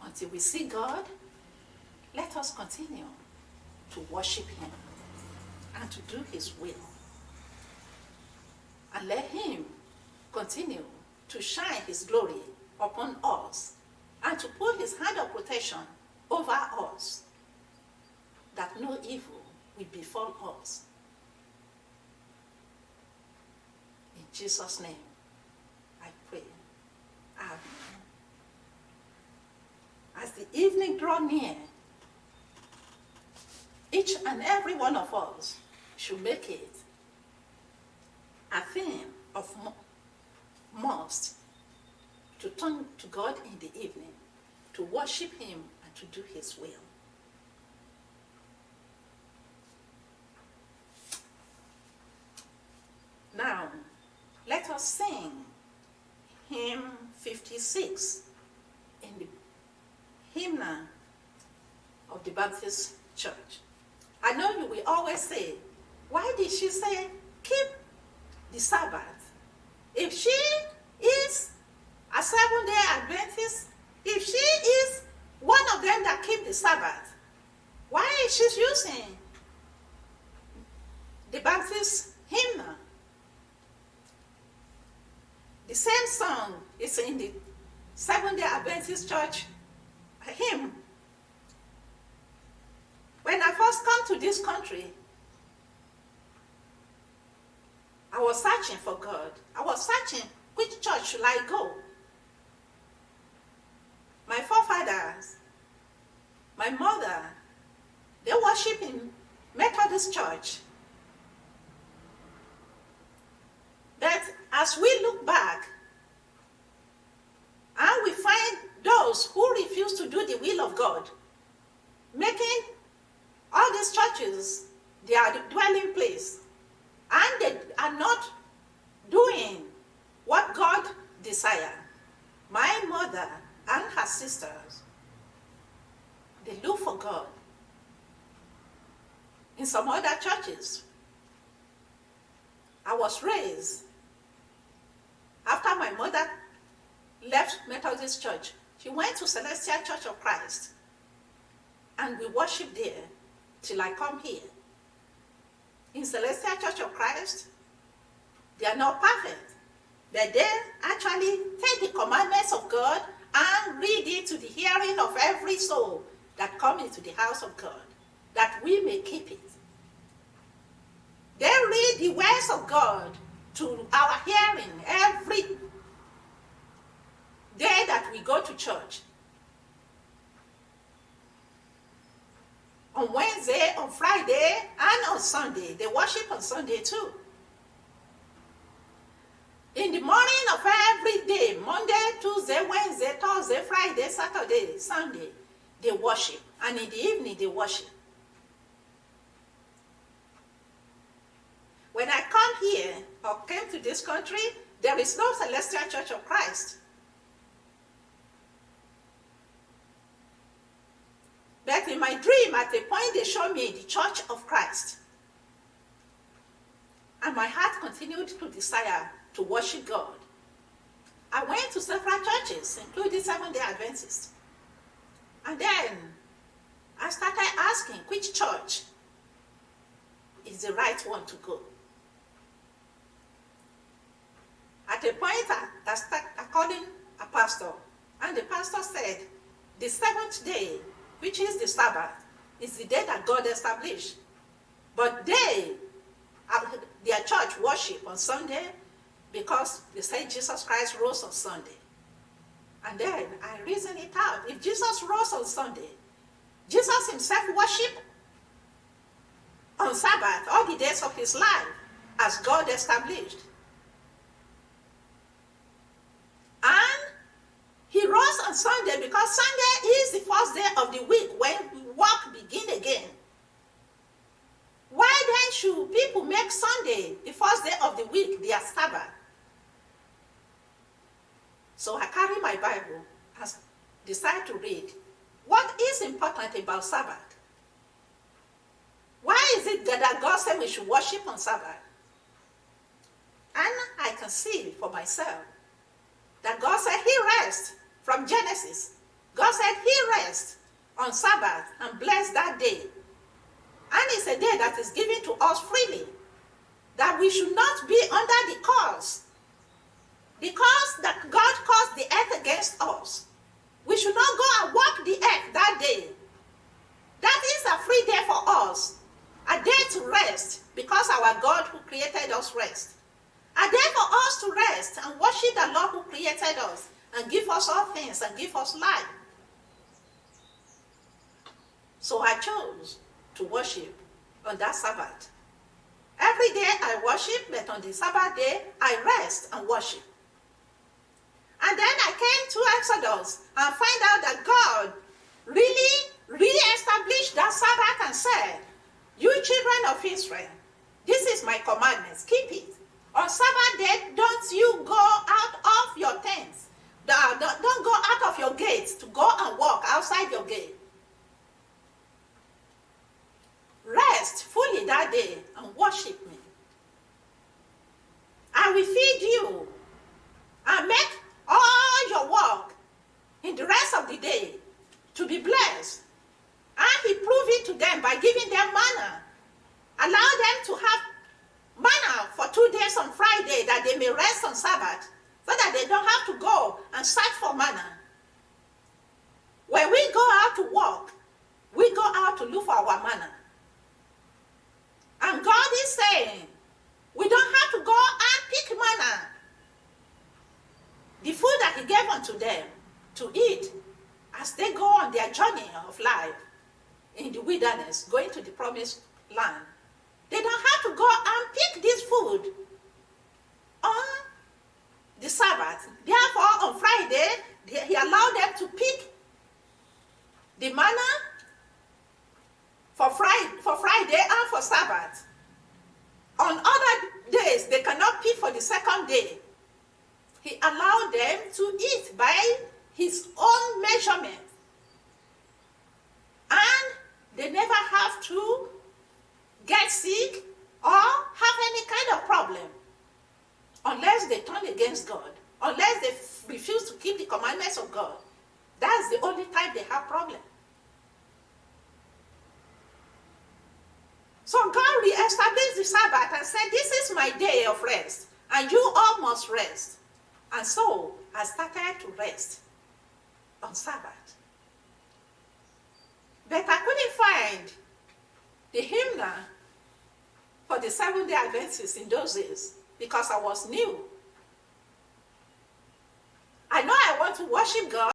until we see God, let us continue to worship him and to do his will. And let him continue to shine his glory upon us and to put his hand of protection over us, that no evil will befall us. In Jesus' name, I pray. Amen. As the evening draws near, each and every one of us should make it a thing of must to turn to God in the evening, to worship him and to do his will. Now, let us sing hymn 56 in the hymnal of the Baptist Church. I know you will always say, why did she say keep the Sabbath? If she is a Seventh-day Adventist, if she is one of them that keep the Sabbath, why is she using the Baptist hymnal? The same song is in the Seventh-day Adventist Church hymn. When I first come to this country, I was searching for God. I was searching which church should I go. My forefathers, my mother, they worship in Methodist Church. But as we look back, and we find those who refuse to do the will of God, making all these churches their dwelling place, and they are not doing what God desires. My mother and her sisters, they look for God in some other churches. I was raised, after my mother left Methodist Church, she went to Celestial Church of Christ, and we worshiped there till I come here. In Celestial Church of Christ, they are not perfect, but they actually take the commandments of God and read it to the hearing of every soul that comes into the house of God, that we may keep it. They read the words of God to our hearing every day that we go to church. On Wednesday, on Friday, and on Sunday. They worship on Sunday too. In the morning of every day, Monday, Tuesday, Wednesday, Thursday, Friday, Saturday, Sunday, they worship. And in the evening, they worship. When I come here, or came to this country, there is no Celestial Church of Christ. But in my dream, at a point, they showed me the Church of Christ. And my heart continued to desire to worship God. I went to several churches, including Seventh-day Adventists. And then I started asking which church is the right one to go. At a point, I started calling a pastor, and the pastor said, the seventh day, which is the Sabbath, is the day that God established. But they, their church worship on Sunday because they say Jesus Christ rose on Sunday. And then I reasoned it out. If Jesus rose on Sunday, Jesus himself worshiped on Sabbath all the days of his life as God established. And he rose on Sunday because Sunday is the first day of the week when work begins again. Why then should people make Sunday the first day of the week their Sabbath? So I carry my Bible and decide to read what is important about Sabbath. Why is it that God said we should worship on Sabbath? And I can see for myself that God said he rests from Genesis. God said he rest on Sabbath and bless that day. And it's a day that is given to us freely, that we should not be under the curse. The curse that God caused the earth against us. We should not go and walk the earth that day. That is a free day for us. A day to rest, because our God who created us rest. A day for us to rest and worship the Lord who created us and give us all things and give us life. So I chose to worship on that Sabbath. Every day I worship, but on the Sabbath day I rest and worship. And then I came to Exodus and find out that God really re-established that Sabbath and said, you children of Israel, this is my commandments, keep it. On Sabbath day, don't you go out of your tents. Don't go out of your gates to go and walk outside your gate. Rest fully that day and worship me. I will feed you and make all your work in the rest of the day to be blessed. And he proved it to them by giving them manna. Allow them to have manna for 2 days on Friday, that they may rest on Sabbath, so that they don't have to go and search for manna. When we go out to work, we go out to look for our manna. And God is saying, we don't have to go and pick manna. The food that he gave unto them to eat as they go on their journey of life in the wilderness, going to the promised land. They don't have to go and pick this food on the Sabbath. Therefore, on Friday, he allowed them to pick the manna for Friday and for Sabbath. On other days, they cannot pick for the second day. He allowed them to eat by his own measurement. And they never have to get sick or have any kind of problem unless they turn against God, unless they refuse to keep the commandments of God. That's the only time they have problem. So God re-established the Sabbath and said, this is my day of rest, and you all must rest. And so I started to rest on Sabbath. But I couldn't find the hymnal for the Seventh-day Adventists in those days because I was new. I know I want to worship God.